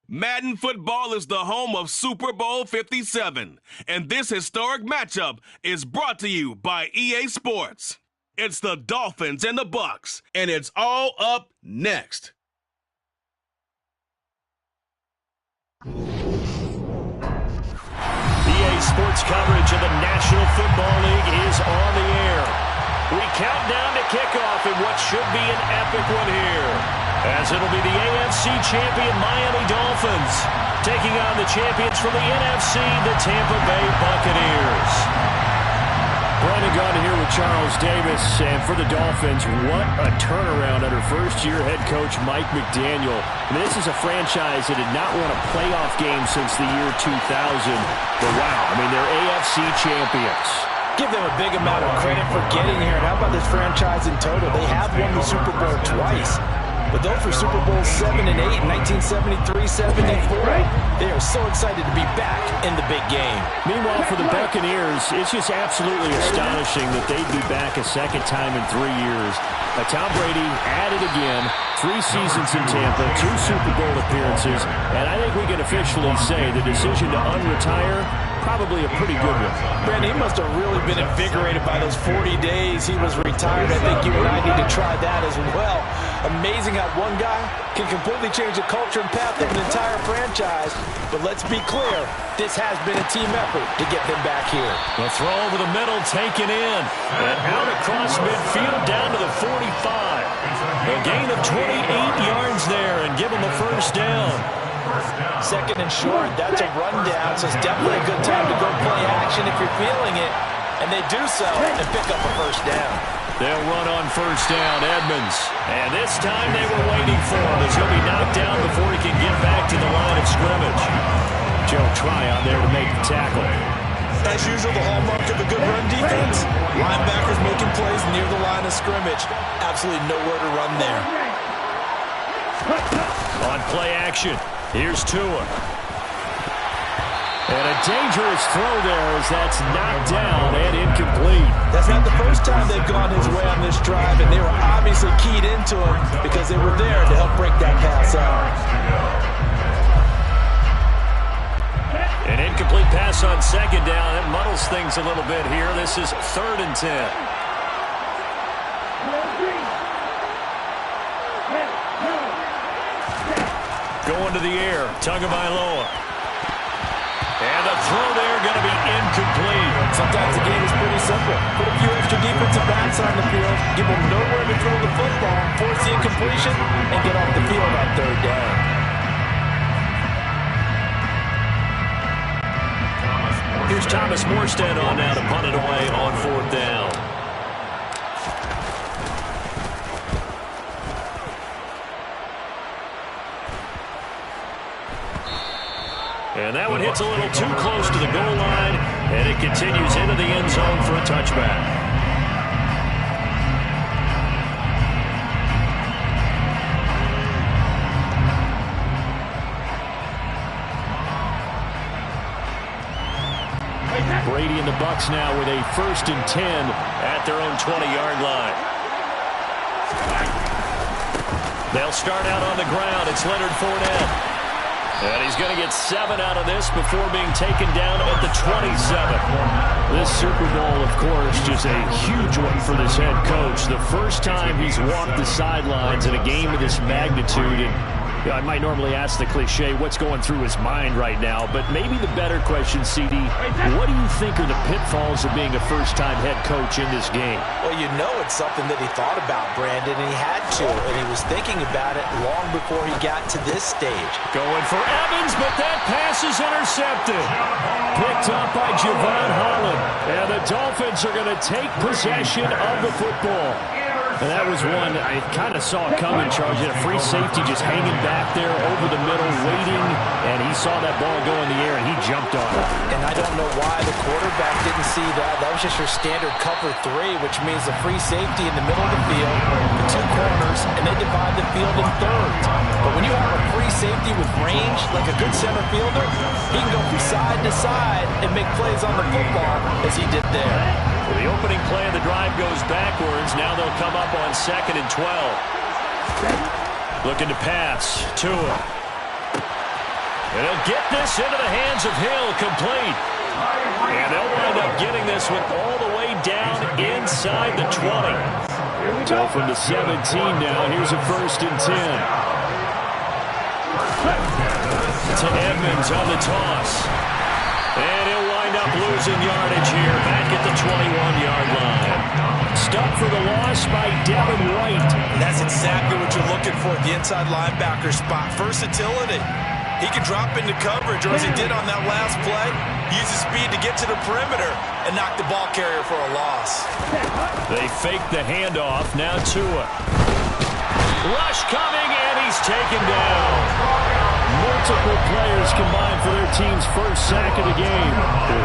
Madden football is the home of Super Bowl 57, and this historic matchup is brought to you by EA Sports. It's the Dolphins and the Bucs, and it's all up next. EA Sports coverage of the National Football League is on the air. We count down to kickoff in what should be an epic one here, as it'll be the AFC champion Miami Dolphins taking on the champions from the NFC, the Tampa Bay Buccaneers. Brandon Gunn here with Charles Davis, and for the Dolphins, what a turnaround under first-year head coach Mike McDaniel. I mean, this is a franchise that did not win a playoff game since the year 2000, but wow, I mean, they're AFC champions. Give them a big amount of credit for getting here. And how about this franchise in total? They have won the Super Bowl twice. But those were Super Bowls 7 and 8 in 1973, 74. They are so excited to be back in the big game. Meanwhile, for the Buccaneers, it's just absolutely astonishing that they'd be back a second time in 3 years. Tom Brady at it again, 3 seasons in Tampa, 2 Super Bowl appearances, and I think we can officially say the decision to unretire, probably a pretty good one. Brandon, he must have really been invigorated by those 40 days he was retired. I think you and I need to try that as well. Amazing how one guy can completely change the culture and path of an entire franchise. But let's be clear, this has been a team effort to get them back here. The throw over the middle, taken in, and out across midfield down to the 45. A gain of 28 yards there and give them a first down. Second and short, that's a rundown, so it's definitely a good time to go play action if you're feeling it. And they do so and pick up a first down. They'll run on first down, Edmonds. And this time they were waiting for him as he'll be knocked down before he can get back to the line of scrimmage. Joe Tryon there to make the tackle. As usual, the hallmark of a good run defense, linebackers making plays near the line of scrimmage. Absolutely nowhere to run there. On play action, here's Tua. And a dangerous throw there as that's knocked down and incomplete. That's not the first time they've gone his way on this drive, and they were obviously keyed into him because they were there to help break that pass out. An incomplete pass on second down. That muddles things a little bit here. This is 3rd and 10. Going to the air, Tagovailoa. And the throw there going to be incomplete. Sometimes the game is pretty simple. Put a few extra defensive backs on the field, give them nowhere to throw the football, force the incompletion, and get off the field on 3rd down. Here's Thomas Morstead on now to punt it away on 4th down. And that one hits a little too close to the goal line, and it continues into the end zone for a touchback. Brady and the Bucs now with a 1st and 10 at their own 20-yard line. They'll start out on the ground. It's Leonard Fournette. And he's going to get 7 out of this before being taken down at the 27. This Super Bowl, of course, just a huge one for this head coach. The first time he's walked the sidelines in a game of this magnitude. And I might normally ask the cliche, what's going through his mind right now? But maybe the better question, CD, what do you think are the pitfalls of being a first-time head coach in this game? Well, you know it's something that he thought about, Brandon, and he had to. And he was thinking about it long before he got to this stage. Going for Evans, but that pass is intercepted. Picked up by Javon Holland. And the Dolphins are going to take possession of the football. And that was one I kind of saw coming, Charles. He had a free safety just hanging back there over the middle, waiting, and he saw that ball go in the air, and he jumped on it. And I don't know why the quarterback didn't see that. That was just your standard cover 3, which means a free safety in the middle of the field, the 2 corners, and they divide the field in thirds. But when you have a free safety with range, like a good center fielder, he can go from side to side and make plays on the football as he did there. The opening play of the drive goes backwards. Now they'll come up on 2nd and 12. Looking to pass. Tua. And he'll get this into the hands of Hill, complete. And they'll wind up getting this one all the way down inside the 20. So from the 17 now, here's a 1st and 10. To Edmonds on the toss. And he'll wind up losing yardage here, back at the 21-yard line. Stuck for the loss by Devin White. And that's exactly what you're looking for at the inside linebacker spot. Versatility. He can drop into coverage, or as he did on that last play, use his speed to get to the perimeter and knock the ball carrier for a loss. They fake the handoff. Now Tua. Rush coming, and he's taken down. Multiple players combined for their team's first sack of the game.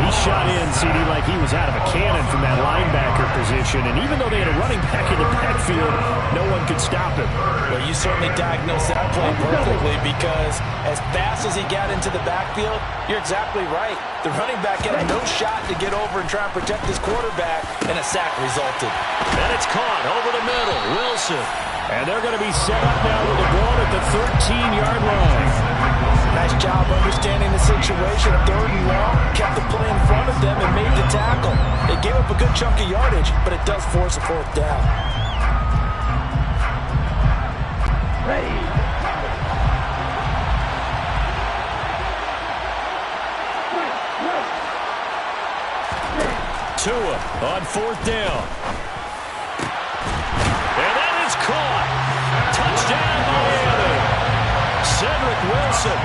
He shot in, CD, like he was out of a cannon from that linebacker position. And even though they had a running back in the backfield, no one could stop him. Well, you certainly diagnosed that play perfectly, because as fast as he got into the backfield, you're exactly right. The running back had no shot to get over and try and protect his quarterback, and a sack resulted. And it's caught over the middle. Wilson. And they're going to be set up now with the ball at the 13-yard line. Nice job understanding the situation. 3rd and long, kept the play in front of them and made the tackle. They gave up a good chunk of yardage, but it does force a 4th down. Ready. Tua on 4th down. And that is caught. Touchdown, Miami. Cedric Wilson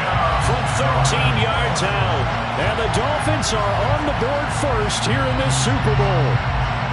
from 13 yards out. And the Dolphins are on the board first here in this Super Bowl.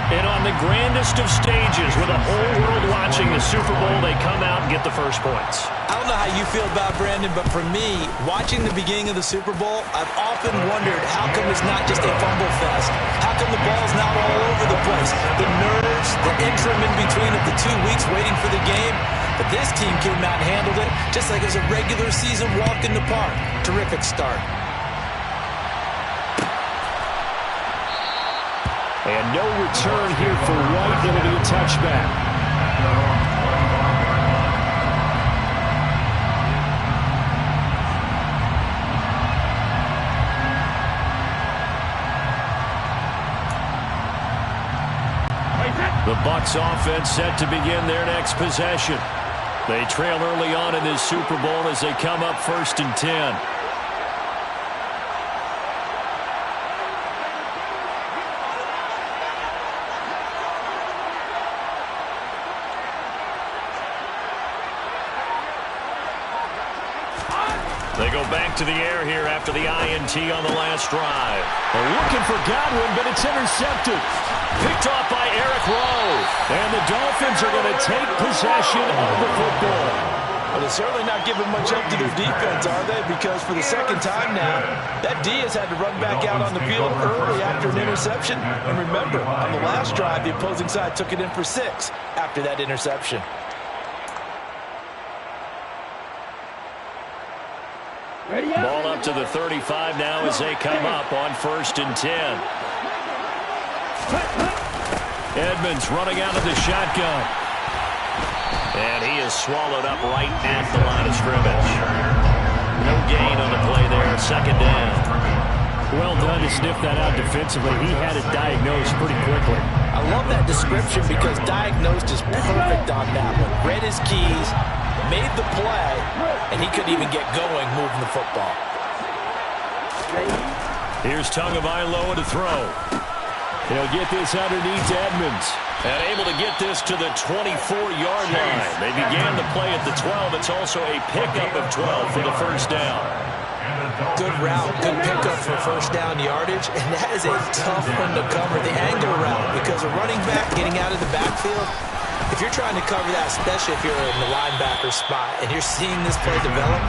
And on the grandest of stages, with the whole world watching the Super Bowl, they come out and get the first points. I don't know how you feel about Brandon, but for me, watching the beginning of the Super Bowl, I've often wondered how come it's not just a fumble fest? How come the ball's not all over the place? The nerves, the interim in between of the 2 weeks waiting for the game. But this team came out and handled it just like it was a regular season walk in the park. Terrific start. And no return here for White. It'll be a touchback. The Bucs offense set to begin their next possession. They trail early on in this Super Bowl as they come up 1st and 10. They go back to the air here after the INT on the last drive. They're looking for Godwin, but it's intercepted. Picked off by Eric Rowe. And the Dolphins are going to take possession of the football. Well, they're certainly not giving much up to their defense, are they? Because for the 2nd time now, that D has had to run back out on the field early after an interception. And remember, on the last drive, the opposing side took it in for 6 after that interception. Ball up to the 35 now as they come up on 1st and 10. Edmonds running out of the shotgun. And he is swallowed up right at the line of scrimmage. No gain on the play there. 2nd down. Well done to sniff that out defensively. He had it diagnosed pretty quickly. I love that description because diagnosed is perfect on that one. Read his keys, made the play, and he couldn't even get going moving the football. Here's Tagovailoa to throw. He'll get this underneath to Edmonds. And able to get this to the 24-yard line. They began the play at the 12. It's also a pickup of 12 for the 1st down. Good route, good pickup for 1st down yardage, and that is a tough one to cover, the angle route, because a running back getting out of the backfield, if you're trying to cover that, especially if you're in the linebacker spot and you're seeing this play develop,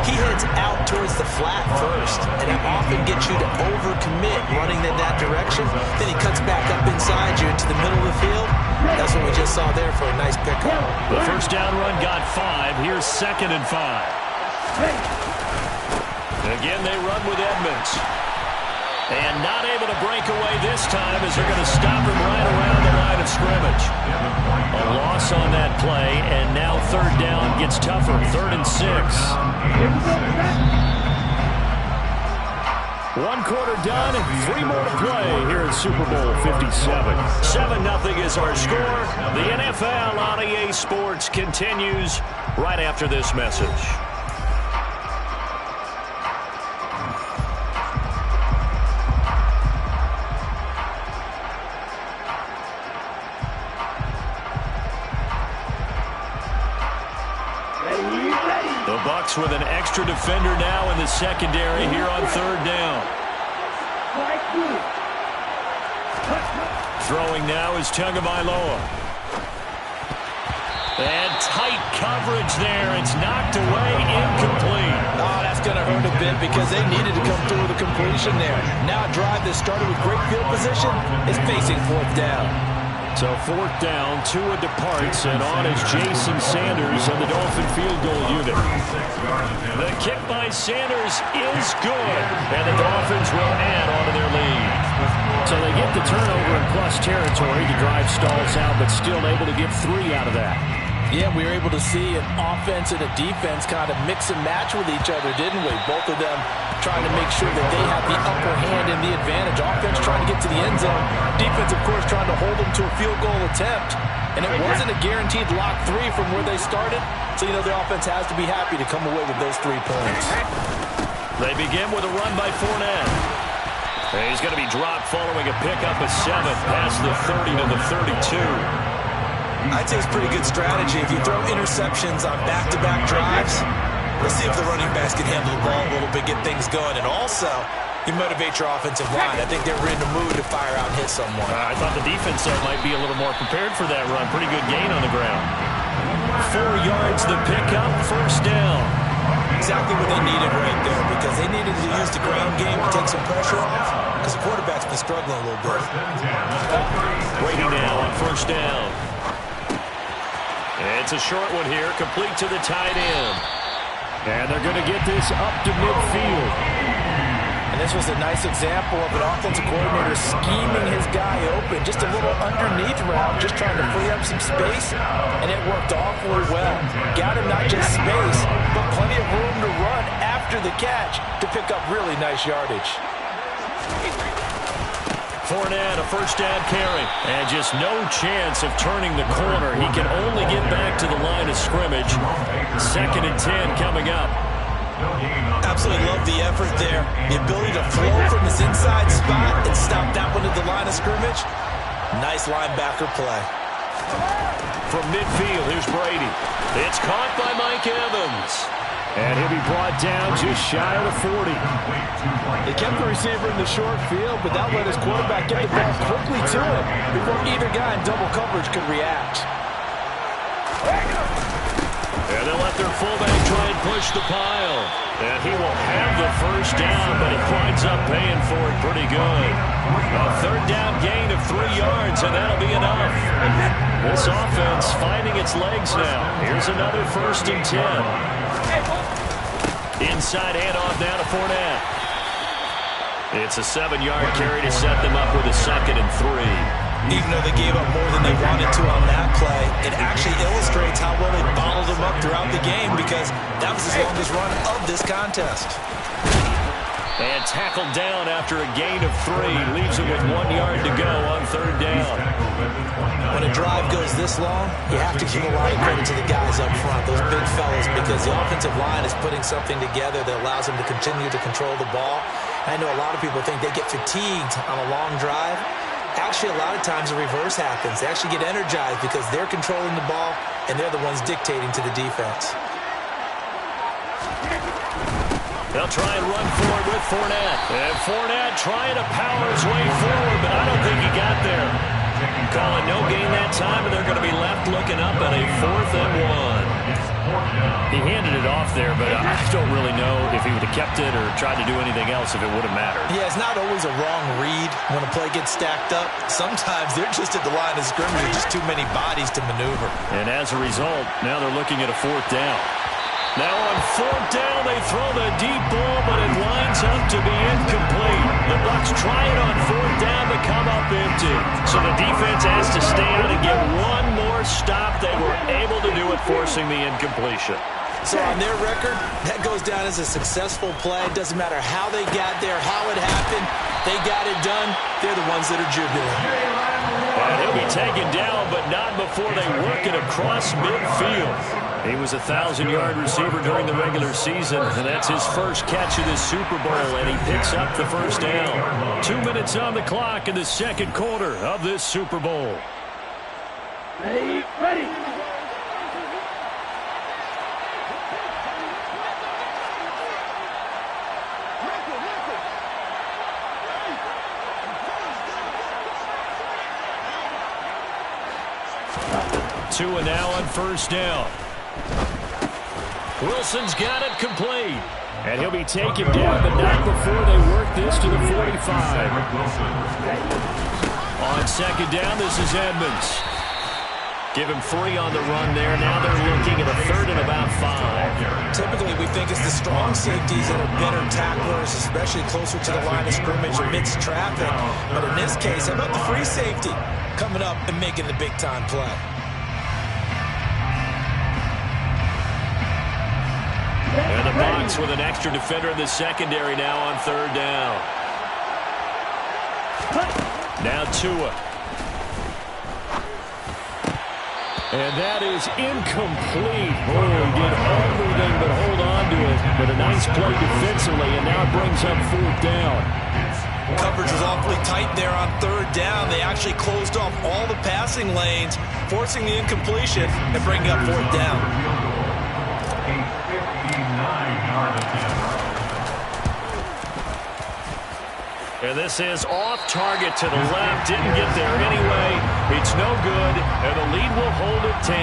he heads out towards the flat first, and that often gets you to overcommit running in that direction. Then he cuts back up inside you into the middle of the field. That's what we just saw there for a nice pickup. The 1st down run got 5. Here's 2nd and 5. Again, they run with Edmonds. And not able to break away this time as they're going to stop him right around the line of scrimmage. A loss on that play, and now third down gets tougher. 3rd and 6. 1 quarter done, and 3 more to play here in Super Bowl 57. 7-0 is our score. The NFL on EA Sports continues right after this message. The Bucs with an extra defender now in the secondary here on 3rd down. Throwing now is Tagovailoa. And tight coverage there. It's knocked away, incomplete. Oh, that's going to hurt a bit because they needed to come through with a completion there. Now a drive that started with great field position is facing 4th down. So 4th down, Tua departs, and on is Jason Sanders and the Dolphin field goal unit. The kick by Sanders is good, and the Dolphins will add on to their lead. So they get the turnover in plus territory. The drive stalls out, but still able to get 3 out of that. Yeah, we were able to see an offense and a defense kind of mix and match with each other, didn't we? Both of them trying to make sure that they have the upper hand and the advantage. Offense trying to get to the end zone. Defense, of course, trying to hold them to a field goal attempt. And it wasn't a guaranteed lock 3 from where they started. So, you know, the offense has to be happy to come away with those 3 points. They begin with a run by Fournette. He's going to be dropped following a pickup of 7 past the 30 to the 32. I'd say it's pretty good strategy. If you throw interceptions on back-to-back drives, let's see if the running backs can handle the ball a little bit, get things going. And also, you motivate your offensive line. I think they're in the mood to fire out and hit someone. I thought the defense might be a little more prepared for that run. Pretty good gain on the ground. 4 yards the pickup, 1st down. Exactly what they needed right there, because they needed to use the ground game to take some pressure off, because the quarterback's been struggling a little bit. Brady now on 1st down. It's a short one here, complete to the tight end. And they're going to get this up to midfield. And this was a nice example of an offensive coordinator scheming his guy open. Just a little underneath route, just trying to free up some space. And it worked awfully well. Got him not just space, but plenty of room to run after the catch to pick up really nice yardage. Fournette, a 1st down carry. And just no chance of turning the corner. He can only get back to the line of scrimmage. 2nd and 10 coming up. Absolutely love the effort there. The ability to flow from his inside spot and stop that one at the line of scrimmage. Nice linebacker play. From midfield, here's Brady. It's caught by Mike Evans. And he'll be brought down just shy of the 40. They kept the receiver in the short field, but that let his quarterback get the ball quickly to him before either guy in double coverage could react. And they'll let their fullback try and push the pile. And he will have the 1st down, but he winds up paying for it pretty good. A 3rd down gain of 3 yards, and that'll be enough. This offense finding its legs now. Here's another 1st and 10. Inside handoff now to Fournette. It's a 7-yard carry to set them up with a 2nd and 3. Even though they gave up more than they wanted to on that play, it actually illustrates how well they bottled them up throughout the game, because that was his longest run of this contest. And tackled down after a gain of 3. Leaves it with 1 yard to go on 3rd down. When a drive goes this long, you have to give a lot of credit to the guys up front, those big fellas, because the offensive line is putting something together that allows them to continue to control the ball. I know a lot of people think they get fatigued on a long drive. Actually, a lot of times the reverse happens. They actually get energized because they're controlling the ball, and they're the ones dictating to the defense. They'll try and run forward with Fournette. And Fournette trying to power his way forward, but I don't think he got there. Calling no gain that time, and they're going to be left looking up at a 4th and 1. He handed it off there, but I don't really know if he would have kept it or tried to do anything else if it would have mattered. Yeah, it's not always a wrong read when a play gets stacked up. Sometimes they're just at the line of scrimmage, just too many bodies to maneuver. And as a result, now they're looking at a 4th down. Now on fourth down, they throw the deep ball, but it lines up to be incomplete. The Bucs try it on fourth down to come up empty. So the defense has to stay out and get one more stop. They were able to do it, forcing the incompletion. So on their record, that goes down as a successful play. It doesn't matter how they got there, how it happened. They got it done. They're the ones that are jubilant. And he'll be taken down, but not before they work it across midfield. He was a 1,000-yard receiver during the regular season, and that's his first catch of this Super Bowl, and he picks up the first down. 2 minutes on the clock in the second quarter of this Super Bowl. Ready. 2 and now on first down. Wilson's got it complete. And he'll be taken down, but not before they work this to the 45. On second down, this is Edmonds. Give him 3 on the run there. Now they're looking at a third and about 5. Typically, we think it's the strong safeties that are better tacklers, especially closer to the line of scrimmage amidst traffic. But in this case, how about the free safety coming up and making the big-time play? And the Bucs with an extra defender in the secondary now on third down. Now Tua. And that is incomplete. Oh, he did everything but hold on to it. But a nice play defensively, and now it brings up fourth down. Coverage was awfully tight there on third down. They actually closed off all the passing lanes, forcing the incompletion and bringing up fourth down. And this is off target to the left. Didn't get there anyway. It's no good, and the lead will hold at 10.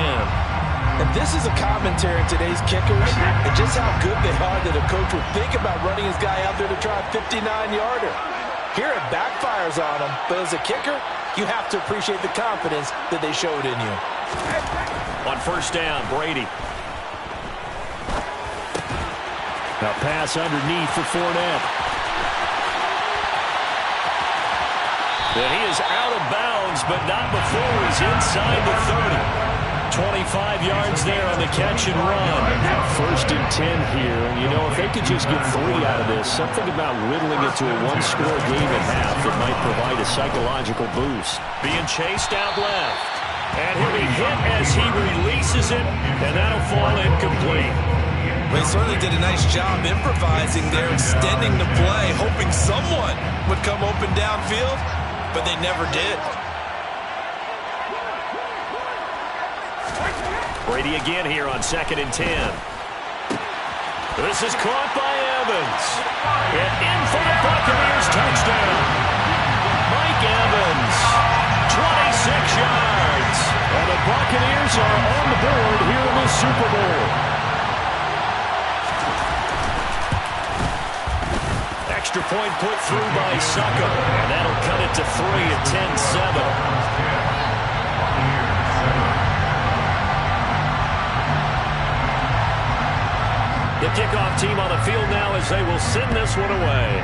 And this is a commentary on today's kickers and just how good they are that a coach would think about running his guy out there to try a 59-yarder. Here it backfires on him, but as a kicker, you have to appreciate the confidence that they showed in you. On first down, Brady. Now pass underneath for Fournette. And he is out of bounds, but not before he's inside the 30. 25 yards there on the catch and run. First and 10 here. And, you know, if they could just get 3 out of this, something about whittling it to a one-score game at half that might provide a psychological boost. Being chased out left. And he'll be hit as he releases it, and that'll fall incomplete. They certainly did a nice job improvising there, extending the play, hoping someone would come open downfield, but they never did. Brady again here on second and 10. This is caught by Evans. And in for the Buccaneers touchdown. Mike Evans, 26 yards. And the Buccaneers are on the board here in the Super Bowl. Extra point put through by Succo. And that'll cut it to 3 at 10-7. The kickoff team on the field now as they will send this one away.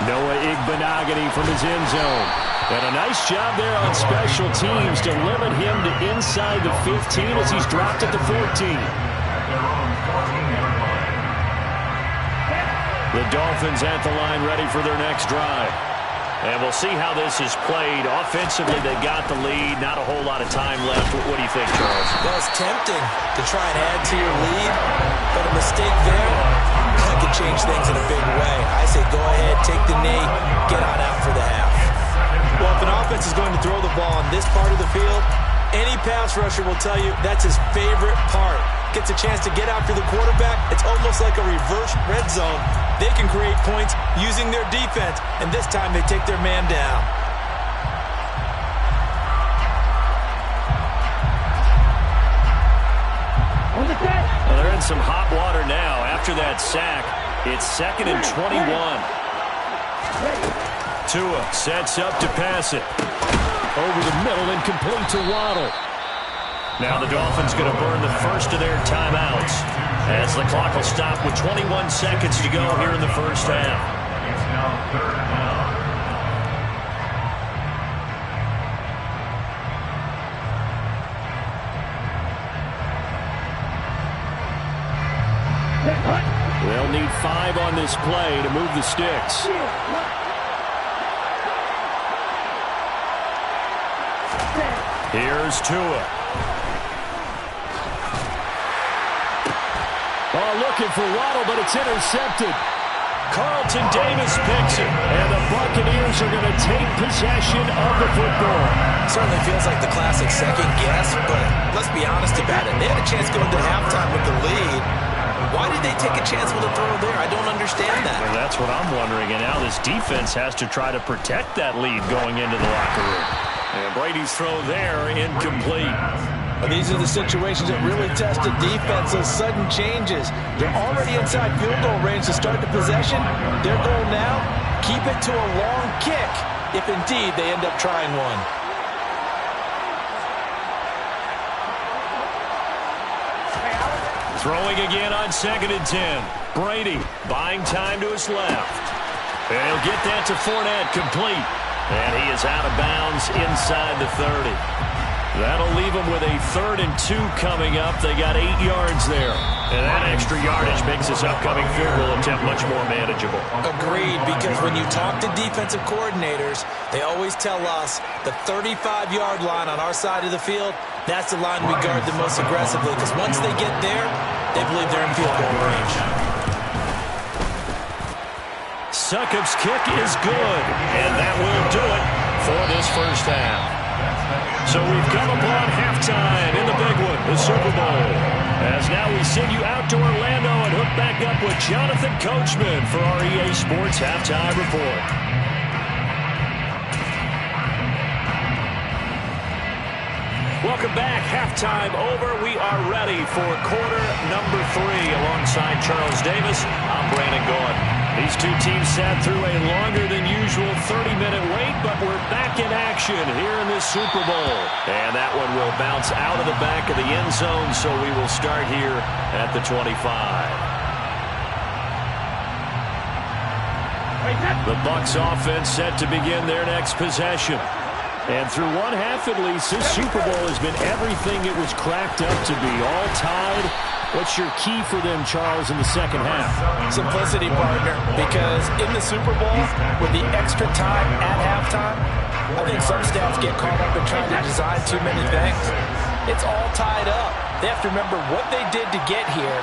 Noah Igbenogany from his end zone. And a nice job there on special teams to limit him to inside the 15 as he's dropped at the 14. The Dolphins at the line ready for their next drive. And we'll see how this is played. Offensively, they got the lead. Not a whole lot of time left. What do you think, Charles? Well, it's tempting to try and add to your lead, but a mistake there that could change things in a big way. I say go ahead, take the knee, get on out for the half. Well, if an offense is going to throw the ball on this part of the field, any pass rusher will tell you that's his favorite part. Gets a chance to get after the quarterback. It's almost like a reverse red zone. They can create points using their defense, and this time they take their man down. Well, they're in some hot water now. After that sack, it's 2nd and 21. Tua sets up to pass it. Over the middle and complete to Waddle. Now the Dolphins going to burn the first of their timeouts as the clock will stop with 21 seconds to go here in the first half. It's now third down. They'll need 5 on this play to move the sticks. Here's Tua. Oh, looking for Waddle, but it's intercepted. Carlton Davis picks it, and the Buccaneers are going to take possession of the football. Certainly feels like the classic second guess, but let's be honest about it. They had a chance going to halftime with the lead. Why did they take a chance with a throw there? I don't understand that. Well, that's what I'm wondering, and now this defense has to try to protect that lead going into the locker room. And Brady's throw there, incomplete. Well, these are the situations that really test a defense, those sudden changes. They're already inside field goal range to start the possession. Their goal now, keep it to a long kick, if indeed they end up trying one. Throwing again on 2nd and 10. Brady buying time to his left. And he'll get that to Fournette, complete. And he is out of bounds inside the 30. That'll leave them with a 3rd and 2 coming up. They got 8 yards there. And that extra yardage makes this upcoming field goal attempt much more manageable. Agreed, because when you talk to defensive coordinators, they always tell us the 35-yard line on our side of the field, that's the line we guard the most aggressively, because once they get there, they believe they're in field goal range. Succop's kick is good, and that will do it for this first half. So we've come upon halftime in the big one, the Super Bowl. As now we send you out to Orlando and hook back up with Jonathan Coachman for our EA Sports Halftime Report. Welcome back. Halftime over. We are ready for quarter number 3 alongside Charles Davis. I'm Brandon Gordon. These two teams sat through a longer than usual 30-minute wait, but we're back in action here in this Super Bowl. And that one will bounce out of the back of the end zone, so we will start here at the 25. The Bucs offense set to begin their next possession. And through one half at least, this Super Bowl has been everything it was cracked up to be. All tied. What's your key for them, Charles, in the second half? Simplicity, partner, because in the Super Bowl, with the extra time at halftime, I think some staffs get caught up in trying to design too many things. It's all tied up. They have to remember what they did to get here,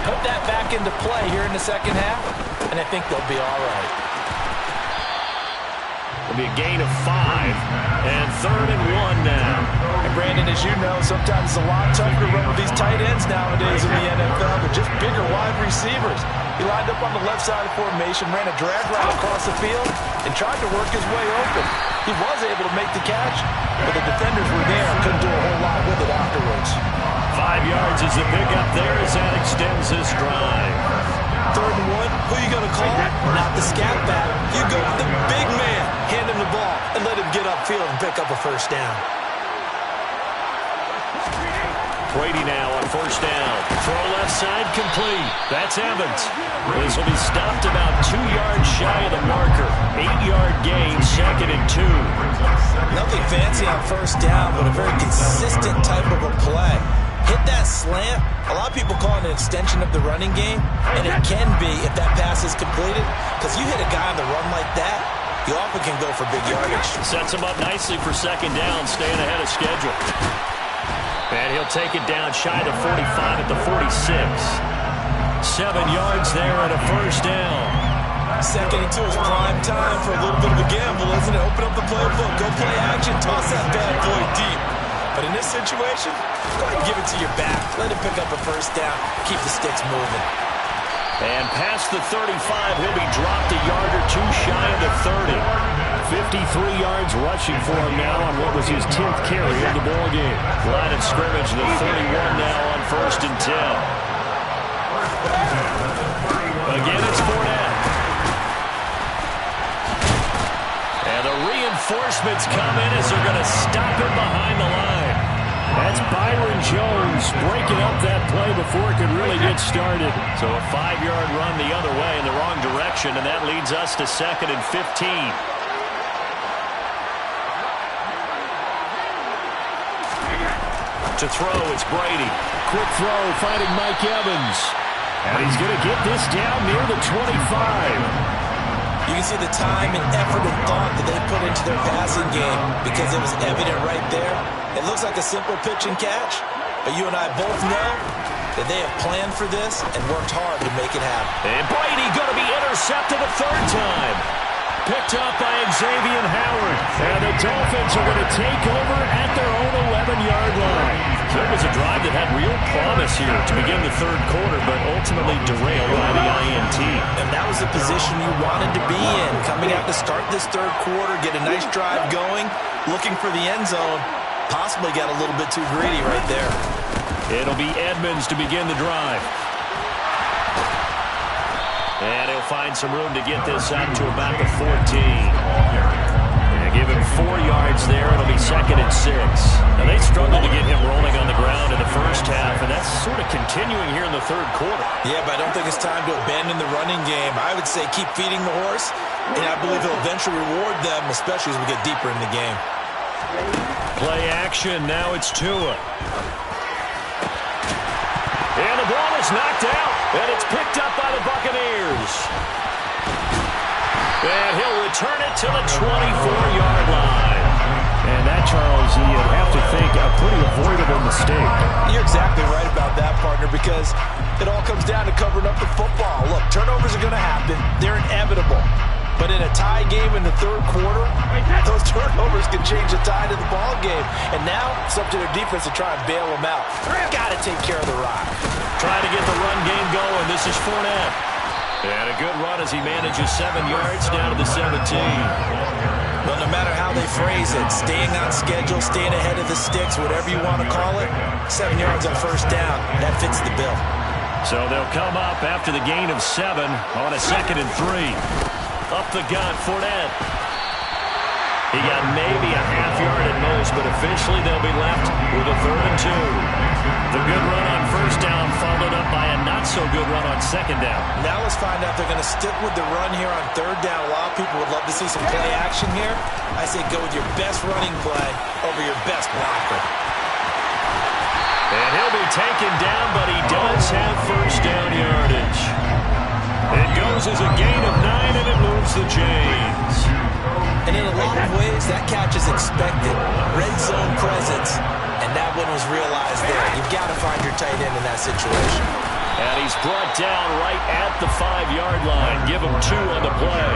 put that back into play here in the second half, and I think they'll be all right. It'll be a gain of 5, and 3rd and 1 now. And Brandon, as you know, sometimes it's a lot tougher to run with these tight ends nowadays in the NFL, but just bigger wide receivers. He lined up on the left side of the formation, ran a drag route across the field, and tried to work his way open. He was able to make the catch, but the defenders were there and couldn't do a whole lot with it afterwards. 5 yards is the pickup there as that extends this drive. 3rd and 1, who you going to call? Not the scat back. You go with the big man, hand him the ball, and let him get upfield and pick up a first down. Brady now on 1st down. Throw left side complete. That's Evans. This will be stopped about 2 yards shy of the marker. 8-yard gain, 2nd and 2. Nothing fancy on 1st down, but a very consistent type of a play. Hit that slant. A lot of people call it an extension of the running game, and it can be if that pass is completed, because you hit a guy on the run like that, you often can go for big yardage. Sets him up nicely for 2nd down, staying ahead of schedule. And he'll take it down shy of the 45 at the 46. 7 yards there and a 1st down. 2nd and 2 is prime time for a little bit of a gamble, isn't it? Open up the playbook, go play action, toss that bad boy deep. But in this situation, go ahead and give it to your back. Let him pick up a 1st down. Keep the sticks moving. And past the 35, he'll be dropped a yard or 2 shy of the 30. 53 yards rushing for him now on what was his 10th carry of the ball game. Line of scrimmage, the 31 now on 1st and 10. Again, it's Fournette. And the reinforcements come in as they're going to stop him behind the line. That's Byron Jones breaking up that play before it could really get started. So a 5-yard run the other way in the wrong direction, and that leads us to 2nd and 15. To throw, it's Brady. Quick throw, finding Mike Evans. And he's going to get this down near the 25. You can see the time and effort and thought that they put into their passing game because it was evident right there. It looks like a simple pitch and catch, but you and I both know that they have planned for this and worked hard to make it happen. And Brady going to be intercepted a 3rd time. Picked up by Xavier Howard. And the Dolphins are going to take over at their own 11-yard line. So it was a drive that had real promise here to begin the 3rd quarter, but ultimately derailed by the INT. And that was the position you wanted to be in. Coming out to start this 3rd quarter, get a nice drive going, looking for the end zone. Possibly got a little bit too greedy right there. It'll be Edmonds to begin the drive. And he'll find some room to get this up to about the 14. And give him 4 yards there. It'll be 2nd and 6. Now, they struggled to get him rolling on the ground in the first half, and that's sort of continuing here in the 3rd quarter. Yeah, but I don't think it's time to abandon the running game. I would say keep feeding the horse, and I believe he'll eventually reward them, especially as we get deeper in the game. Play action. Now it's Tua. And the ball is knocked out, and it's picked up by the Buccaneers. And he'll return it to the 24-yard line. And that, Charles, you'd have to think a pretty avoidable mistake. You're exactly right about that, partner, because it all comes down to covering up the football. Look, turnovers are going to happen. They're inevitable. But in a tie game in the 3rd quarter, those turnovers can change the tide of the ball game. And now it's up to their defense to try and bail them out. Got to take care of the rock. Trying to get the run game going. This is Fournette. And a good run as he manages 7 yards down to the 17. Well, no matter how they phrase it, staying on schedule, staying ahead of the sticks, whatever you want to call it, 7 yards on 1st down, that fits the bill. So they'll come up after the gain of 7 on a 2nd and 3. Up the gut, Fournette. He got maybe a half yard at most, but eventually they'll be left with a 3rd and 2. The good run on 1st down followed up by a not-so-good run on 2nd down. Now let's find out if they're going to stick with the run here on 3rd down. A lot of people would love to see some play action here. I say go with your best running play over your best blocker. And he'll be taken down, but he does have 1st down yardage. It goes as a gain of 9, and it moves the chains. And in a lot of ways, that catch is expected. Red zone presence, and that one was realized there. You've got to find your tight end in that situation. And he's brought down right at the 5-yard line. Give him 2 on the play.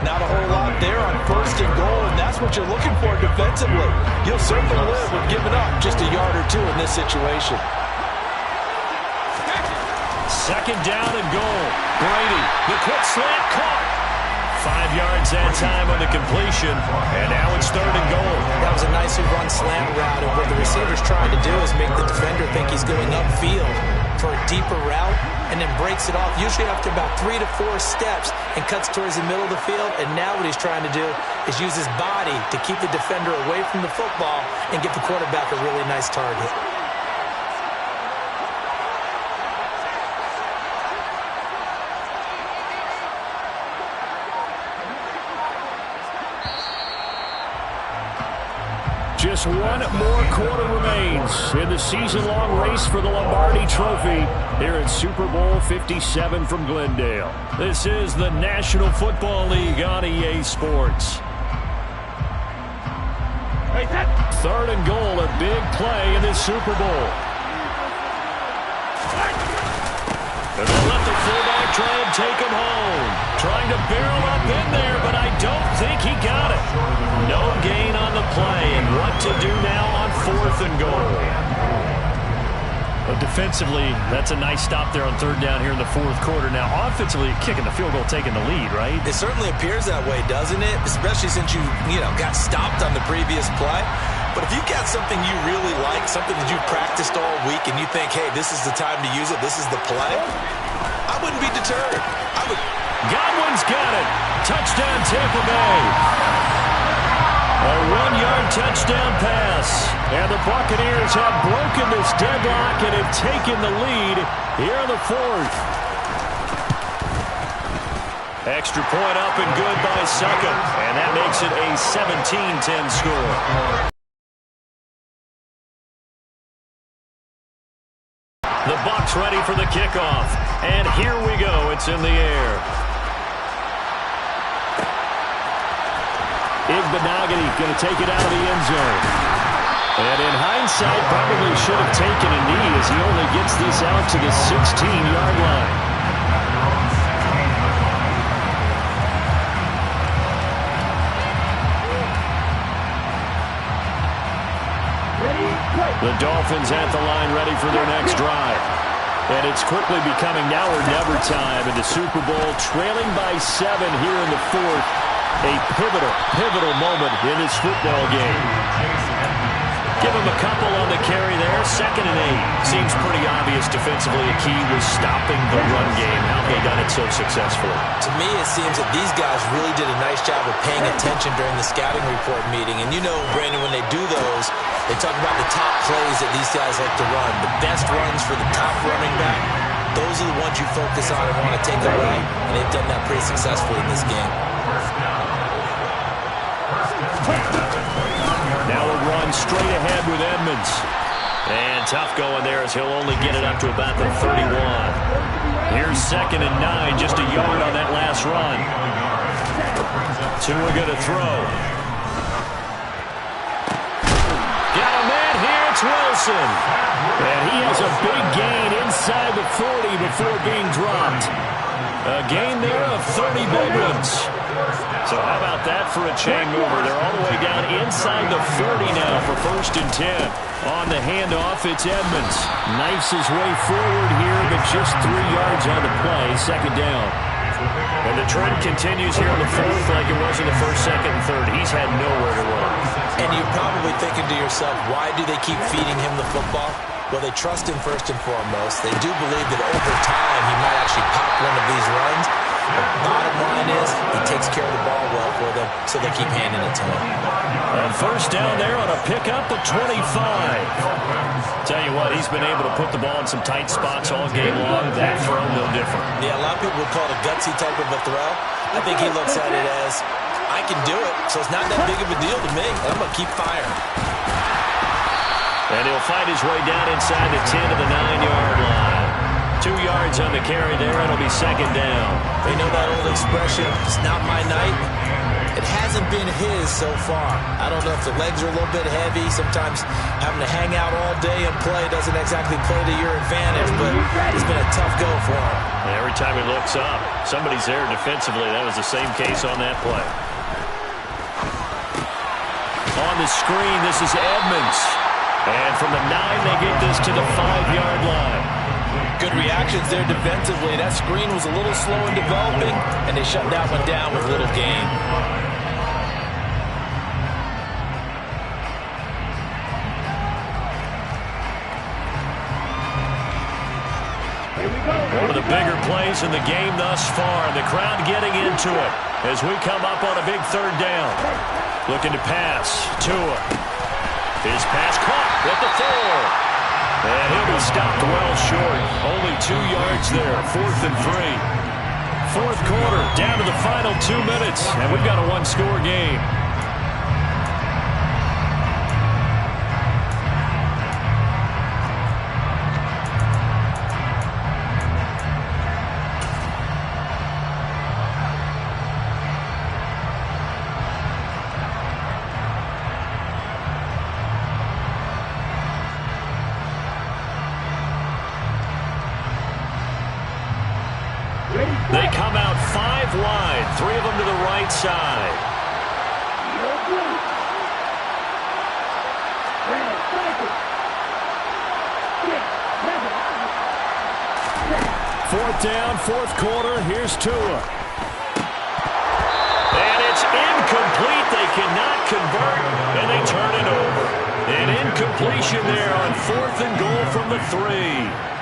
Not a whole lot there on 1st and goal, and that's what you're looking for defensively. You'll certainly live with giving up just a yard or 2 in this situation. 2nd down and goal. Brady, the quick slant caught. 5 yards that time on the completion, and now it's 3rd and goal. That was a nicely run slant route, and what the receiver's trying to do is make the defender think he's going upfield for a deeper route, and then breaks it off, usually after about 3 to 4 steps, and cuts towards the middle of the field. And now what he's trying to do is use his body to keep the defender away from the football and get the quarterback a really nice target. Just 1 more quarter remains in the season-long race for the Lombardi Trophy here in Super Bowl 57 from Glendale. This is the National Football League on EA Sports. 3rd and goal, a big play in this Super Bowl. They're going to let the fullback try and take him home. Trying to barrel up in there, but I don't think he got it. No gain on the play, and what to do now on 4th and goal. Well, defensively, that's a nice stop there on 3rd down here in the 4th quarter. Now, offensively, kicking the field goal, taking the lead, right? It certainly appears that way, doesn't it? Especially since you got stopped on the previous play. But if you've got something you really like, something that you've practiced all week, and you think, hey, this is the time to use it, this is the play, I wouldn't be deterred. Godwin's got it. Touchdown, Tampa Bay. A 1-yard touchdown pass. And the Buccaneers have broken this deadlock and have taken the lead here in the fourth. Extra point up and good by Succop. And that makes it a 17-10 score. The Bucs ready for the kickoff. And here we go. It's in the air. Igbenogany going to take it out of the end zone. And in hindsight, probably should have taken a knee as he only gets this out to the 16-yard line. The Dolphins at the line ready for their next drive. And it's quickly becoming now or never time in the Super Bowl, trailing by 7 here in the fourth. A pivotal moment in this football game. Give him a couple on the carry there. 2nd and 8. Seems pretty obvious defensively a key was stopping the run game. How have they done it so successfully? To me, it seems that these guys really did a nice job of paying attention during the scouting report meeting. And you know, Brandon, when they do those, they talk about the top plays that these guys like to run. The best runs for the top running back. Those are the ones you focus on and want to take away. And they've done that pretty successfully in this game. Now a run straight ahead with Edmonds. And tough going there as he'll only get it up to about the 31. Here's 2nd and 9, just a yard on that last run. Tua going to throw. Got a man here, it's Wilson. And he has a big gain inside the 40 before being dropped. A gain there of 30 big ones. So how about that for a chain mover? They're all the way down inside the 40 now for 1st and 10. On the handoff, it's Edmonds. Knifes his way forward here, but just 3 yards on the play. 2nd down. And the trend continues here in the fourth like it was in the 1st, 2nd, and 3rd. He's had nowhere to run. And you're probably thinking to yourself, why do they keep feeding him the football? Well, they trust him first and foremost. They do believe that over time he might actually pop one of these runs. The bottom line is he takes care of the ball well for them, so they keep handing it to him. And 1st down there on a pickup at 25. Tell you what, he's been able to put the ball in some tight spots all game long. That throw, no different. Yeah, a lot of people would call it a gutsy type of a throw. I think he looks at it as, I can do it, so it's not that big of a deal to me. I'm going to keep firing. And he'll find his way down inside the 10 to the 9-yard line. 2 yards on the carry there. It'll be 2nd down. They know that old expression, it's not my night. It hasn't been his so far. I don't know if the legs are a little bit heavy. Sometimes having to hang out all day and play doesn't exactly play to your advantage, but it's been a tough go for him. And every time he looks up, somebody's there defensively. That was the same case on that play. On the screen, this is Edmonds. And from the 9, they get this to the 5-yard line. Good reactions there defensively. That screen was a little slow in developing, and they shut that one down with little gain. One of the bigger plays in the game thus far. The crowd getting into it as we come up on a big 3rd down. Looking to pass. Tua. His pass caught with the 4. And he'll be stopped well short. Only 2 yards there. 4th and 3. 4th quarter, down to the final 2 minutes. And we've got a 1-score game. They come out 5 wide, 3 of them to the right side. Fourth down, 4th quarter. Here's Tua. And it's incomplete. They cannot convert, and they turn it over. An incompletion there on 4th and goal from the 3.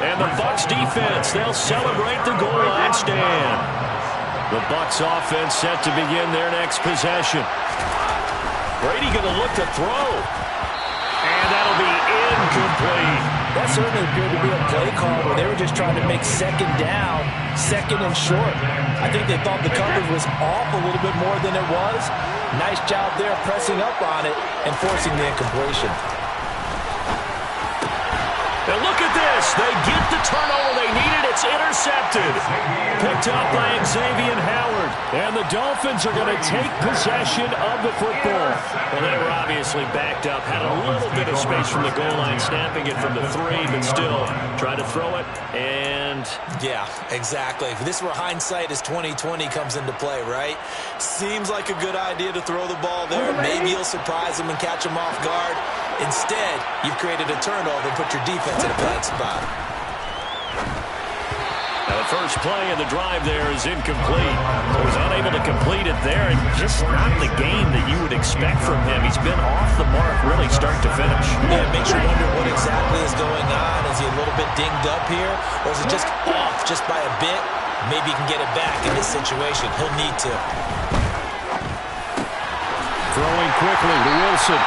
And the Bucs defense, they'll celebrate the goal line stand. The Bucs offense set to begin their next possession. Brady going to look to throw. And And that'll be incomplete. That certainly appeared to be a play call where they were just trying to make second down, second and short. I think they thought the coverage was off a little bit more than it was. Nice job there pressing up on it and forcing the incompletion. And look at this. They get the turnover they needed. It's intercepted. Picked up by Xavier Howard. And the Dolphins are going to take possession of the football. Well, they were obviously backed up. Had a little bit of space from the goal line, snapping it from the 3, but still trying to throw it. And yeah, exactly. This is where hindsight is 20/20 comes into play, right? Seems like a good idea to throw the ball there. Maybe you'll surprise them and catch them off guard. Instead, you've created a turnover and put your defense in a bad spot. Now the first play of the drive there is incomplete. So he's unable to complete it there, and just not the game that you would expect from him. He's been off the mark really start to finish. Yeah, it makes you wonder what exactly is going on. Is he a little bit dinged up here, or is it just off just by a bit? Maybe he can get it back in this situation. He'll need to. Throwing quickly to Wilson.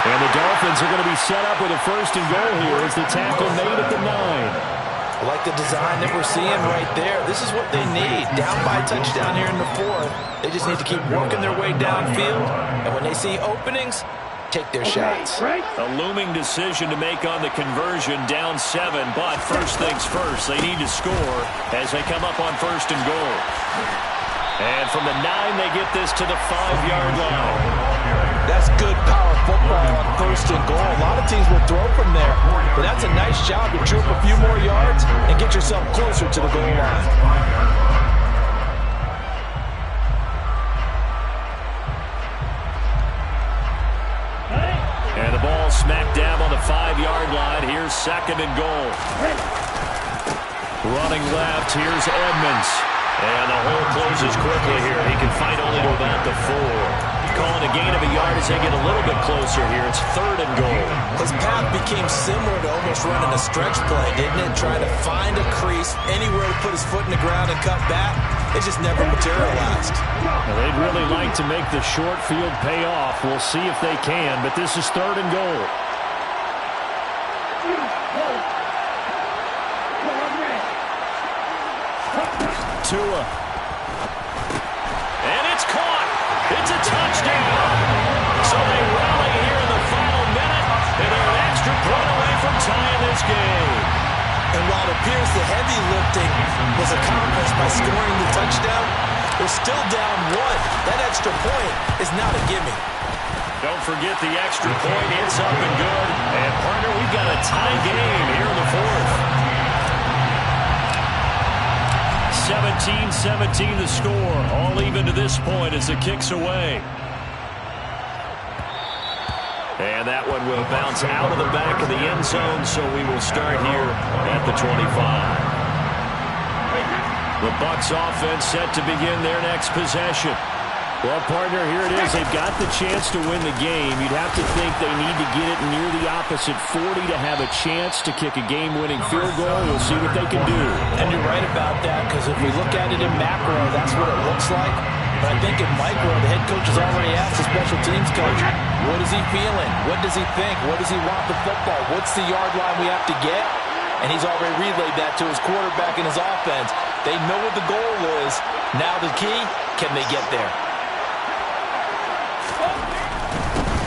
And the Dolphins are going to be set up with a first and goal here as the tackle made at the 9. I like the design that we're seeing right there. This is what they need. Down by a touchdown here in the 4th. They just need to keep working their way downfield. And when they see openings, take their shots. A looming decision to make on the conversion, down 7. But first things first, they need to score as they come up on first and goal. And from the 9, they get this to the 5-yard line. That's good power football on first and goal. A lot of teams will throw from there, but that's a nice job to trip a few more yards and get yourself closer to the goal line. And the ball smacked down on the 5-yard line. Here's second and goal. Running left, here's Edmonds. And the hole closes quickly here. He can fight only to about the 4. Calling a gain of a yard as they get a little bit closer here. It's third and goal. His path became similar to almost running a stretch play, didn't it? Trying to find a crease, anywhere to put his foot in the ground and cut back. It just never materialized. Well, they'd really like to make the short field pay off. We'll see if they can, but this is third and goal. Tua. And it's caught. It's a touchdown. So they rally here in the final minute, and they're an extra point away from tying this game. And while it appears the heavy lifting was accomplished by scoring the touchdown, they're still down 1. That extra point is not a gimme. Don't forget the extra point. It's up and good. And, partner, we've got a tie game here in the 4th. 17-17 the score. All even to this point as the kick's away. And that one will bounce out of the back of the end zone, so we will start here at the 25. The Bucs offense set to begin their next possession. Well, partner, here it is. They've got the chance to win the game. You'd have to think they need to get it near the opposite 40 to have a chance to kick a game-winning field goal. We'll see what they can do. And you're right about that, because if we look at it in macro, that's what it looks like. But I think in micro, the head coach has already asked the special teams coach, what is he feeling? What does he think? What does he want the football? What's the yard line we have to get? And he's already relayed that to his quarterback and his offense. They know what the goal is. Now the key, can they get there?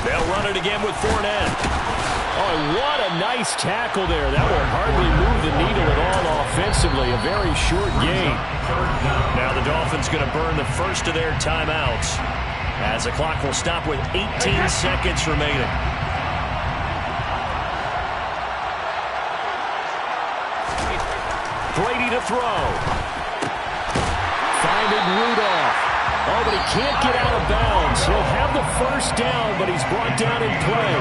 They'll run it again with Fournette. Oh, and what a nice tackle there. That will hardly move the needle at all offensively. A very short game. Now the Dolphins going to burn the first of their timeouts as the clock will stop with 18 seconds remaining. Brady to throw. Finding Rudolph. Oh, but he can't get out of bounds. He'll have the first down, but he's brought down in play.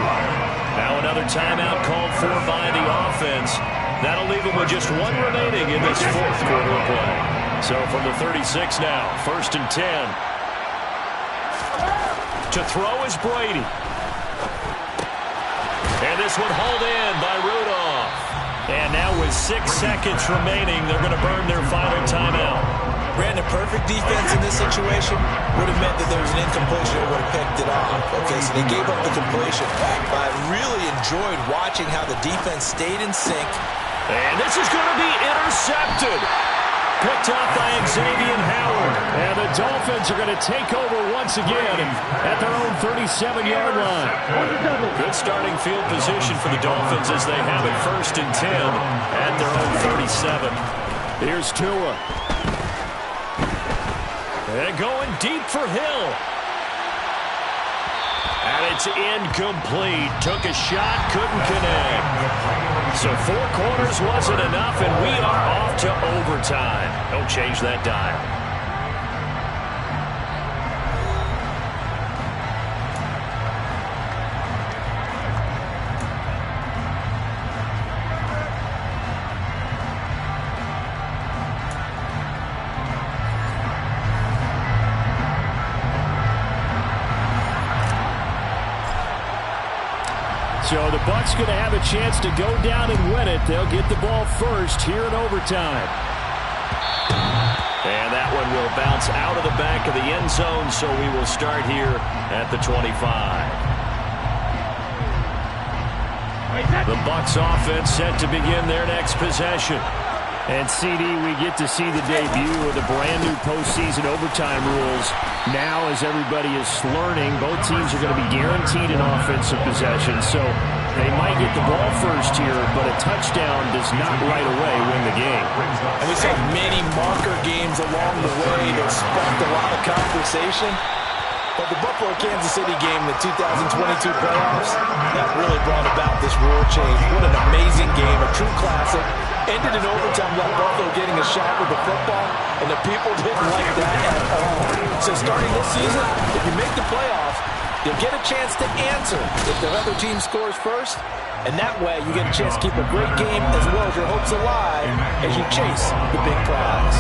Now another timeout called for by the offense. That'll leave him with just 1 remaining in this 4th quarter of play. So from the 36 now, 1st and 10. To throw is Brady. And this one hauled in by Rudolph. And now with 6 seconds remaining, they're going to burn their final timeout. Brandon, perfect defense in this situation would have meant that there was an incompletion and would have picked it off. Okay, so they gave up the completion. But I really enjoyed watching how the defense stayed in sync. And this is going to be intercepted. Picked off by Xavier Howard. And the Dolphins are going to take over once again at their own 37-yard line. Good starting field position for the Dolphins as they have it 1st and 10 at their own 37. Here's Tua. And going deep for Hill. And it's incomplete. Took a shot, couldn't connect. So 4 quarters wasn't enough, and we are off to overtime. Don't change that dial. So the Bucs going to have a chance to go down and win it. They'll get the ball first here in overtime. And that one will bounce out of the back of the end zone, so we will start here at the 25. The Bucs offense set to begin their next possession. And CD, we get to see the debut of the brand new postseason overtime rules. Now, as everybody is learning, both teams are going to be guaranteed an offensive possession. So they might get the ball first here, but a touchdown does not right away win the game. And we saw many marker games along the way that sparked a lot of conversation. But the Buffalo-Kansas City game, the 2022 playoffs, that really brought about this rule change. What an amazing game, a true classic. Ended in overtime, got Buffalo getting a shot with the football, and the people didn't like that at all. So starting this season, if you make the playoffs, you'll get a chance to answer if the other team scores first, and that way you get a chance to keep a great game as well as your hopes alive as you chase the big prize.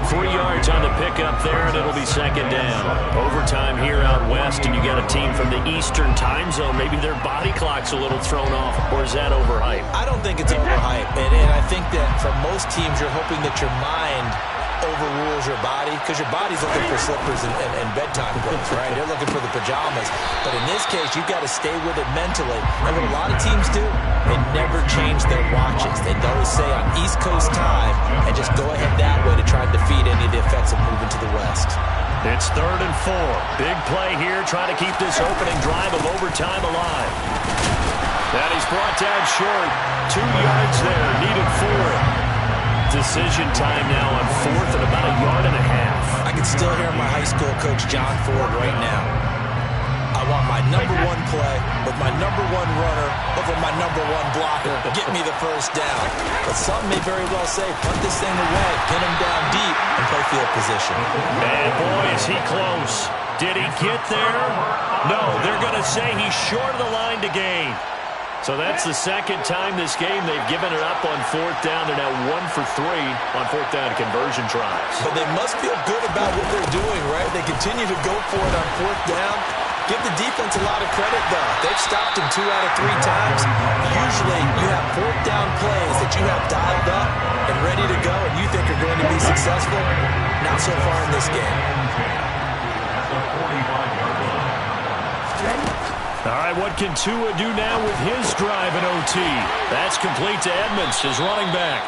3 yards on the pickup there, and it'll be 2nd down. Overtime here out west, and you got a team from the Eastern time zone. Maybe their body clock's a little thrown off, or is that overhyped? I don't think it's overhyped, and I think that for most teams, you're hoping that your mind overrules your body, because your body's looking for slippers and bedtime clothes, right? They're looking for the pajamas. But in this case, you've got to stay with it mentally. And what a lot of teams do, they never change their watches. They always say on East Coast time and just go ahead that way to try and defeat any of the effects of moving to the West. It's 3rd and 4. Big play here, trying to keep this opening drive of overtime alive. That is brought down short. 2 yards there, needed 4. Decision time now on 4th and about 1.5 yards. I can still hear my high school coach, John Ford, right now. I want my #1 play with my #1 runner over my #1 blocker. Get me the first down. But some may very well say, punt this thing away, pin him down deep, and play field position. And boy, is he close. Did he get there? No, they're going to say he's short of the line to gain. So that's the 2nd time this game they've given it up on 4th down. They're now 1 for 3 on 4th down conversion tries. But they must feel good about what they're doing, right? They continue to go for it on 4th down. Give the defense a lot of credit, though. They've stopped him 2 out of 3 times. Usually, you have 4th down plays that you have dialed up and ready to go, and you think are going to be successful. Not so far in this game. All right, what can Tua do now with his drive in OT? That's complete to Edmonds, his running back.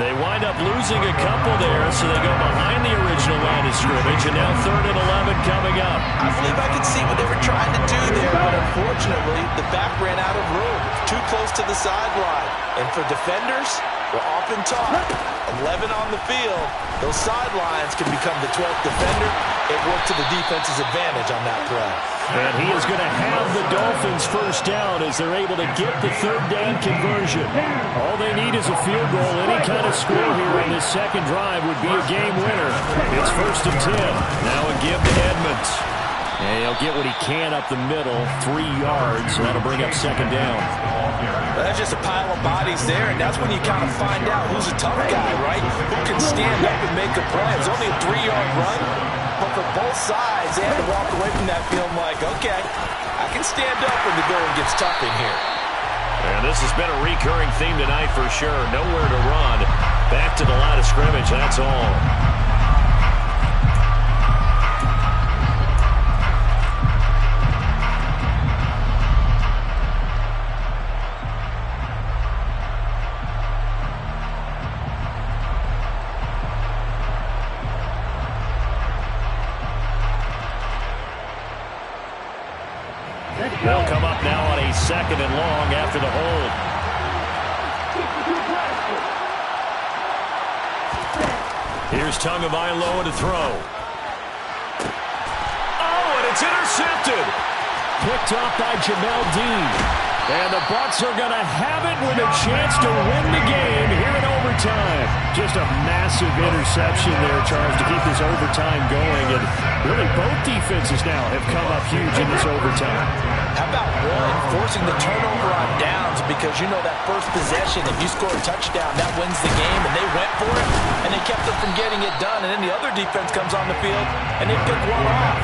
They wind up losing a couple there, so they go behind the original line of scrimmage, and now 3rd and 11 coming up. I believe I could see what they were trying to do there, but unfortunately, the back ran out of room. Too close to the sideline. And for defenders, we're often taught, 11 on the field, those sidelines can become the 12th defender. It worked to the defense's advantage on that play. And he is going to have the Dolphins first down as they're able to get the 3rd down conversion. All they need is a field goal. Any kind of score here in this 2nd drive would be a game winner. It's 1st and 10. Now a give to Edmonds. And he'll get what he can up the middle, 3 yards. That'll bring up 2nd down. That's just a pile of bodies there, and that's when you kind of find out who's a tough guy, right? Who can stand up and make a play. It's only a 3-yard run, but for both sides, they had to walk away from that feeling like, okay, I can stand up when the going gets tough in here. And this has been a recurring theme tonight for sure. Nowhere to run. Back to the line of scrimmage, that's all. up now on a 2nd and long after the hold. Here's Tagovailoa to throw. Oh, and it's intercepted. Picked off by Jamel Dean. And the Bucs are going to have it with a chance to win the game here in overtime. Just a massive interception there, Charles, to keep this overtime going. And really both defenses now have come up huge in this overtime. How about one forcing the turnover on downs, because you know that first possession, if you score a touchdown, that wins the game, and they went for it, and they kept them from getting it done, and then the other defense comes on the field, and they pick one off.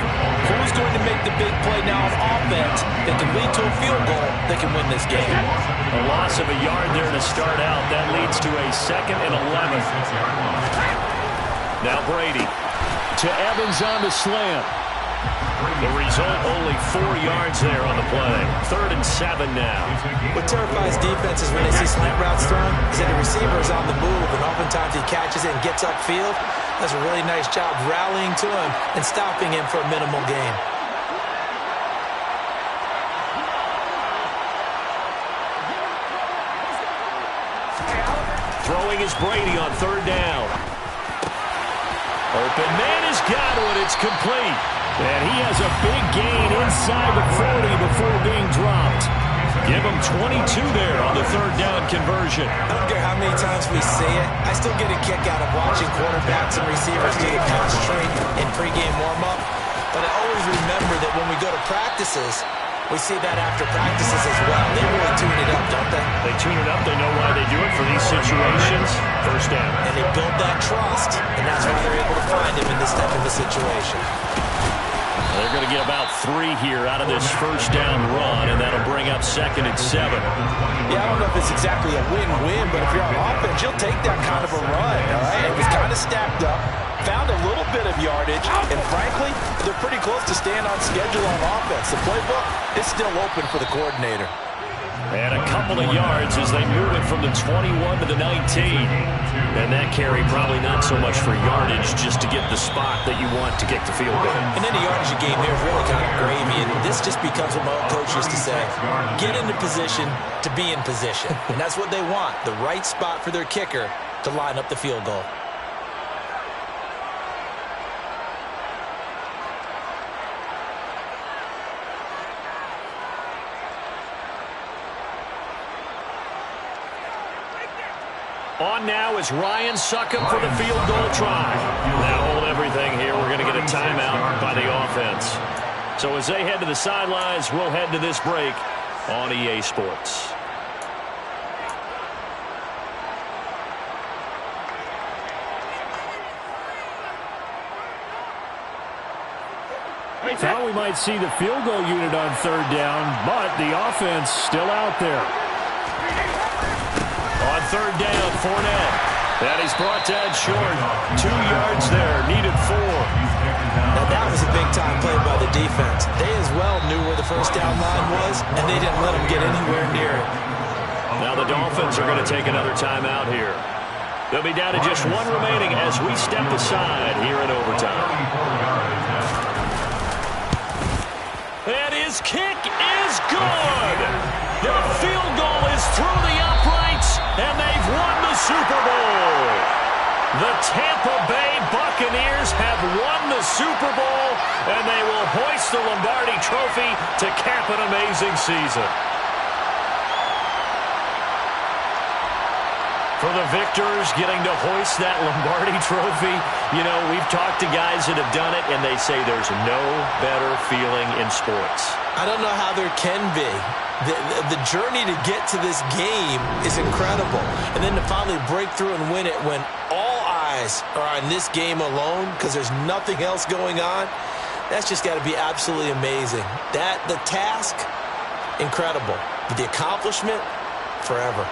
Who's going to make the big play now on offense that can lead to a field goal that can win this game? A loss of a yard there to start out. That leads to a 2nd and 11. Now Brady to Evans on the slant. The result, only 4 yards there on the play. 3rd and 7 now. What terrifies defenses when they see slant routes thrown is that the receiver is on the move, and oftentimes he catches it and gets upfield. Does a really nice job rallying to him and stopping him for a minimal gain. Throwing is Brady on 3rd down. Open man has got one. It's complete. And he has a big gain inside the 40 before being dropped. Give him 22 there on the 3rd down conversion. I don't care how many times we say it, I still get a kick out of watching quarterbacks and receivers do the pass straight in pregame warm-up. But I always remember that when we go to practices, we see that after practices as well. They really tune it up, don't they? They tune it up. They know why they do it for these situations. 1st down. And they build that trust, and that's why they're able to find him in this type of a situation. They're going to get about 3 here out of this 1st down run, and that'll bring up 2nd and 7. Yeah, I don't know if it's exactly a win-win, but if you're on offense, you'll take that kind of a run, all right? It was kind of stacked up, found a little bit of yardage, and frankly, they're pretty close to staying on schedule on offense. The playbook is still open for the coordinator. And a couple of yards as they move it from the 21 to the 19. And that carry probably not so much for yardage, just to get the spot that you want to get the field goal. And then the yardage game here is really kind of gravy, and this just becomes what my old coach used to say. Get into position to be in position. And that's what they want, the right spot for their kicker to line up the field goal. On now is Ryan Succop for the field goal try. Now hold everything here. We're going to get a timeout by the offense. So as they head to the sidelines, we'll head to this break on EA Sports. Thought we might see the field goal unit on 3rd down, but the offense still out there. On 3rd down, Fournette. That is brought down short. 2 yards there, needed 4. Now that was a big-time play by the defense. They as well knew where the 1st down line was, and they didn't let them get anywhere near it. Now the Dolphins are going to take another timeout here. They'll be down to just 1 remaining as we step aside here in overtime. And his kick is good. The field goal is through the uprights, and they've won the Super Bowl. The Tampa Bay Buccaneers have won the Super Bowl, and they will hoist the Lombardi Trophy to cap an amazing season. For the victors, getting to hoist that Lombardi Trophy, you know, we've talked to guys that have done it, and they say there's no better feeling in sports. I don't know how there can be. The journey to get to this game is incredible. And then to finally break through and win it when all eyes are on this game alone because there's nothing else going on, that's just got to be absolutely amazing. The task, incredible. But the accomplishment, forever.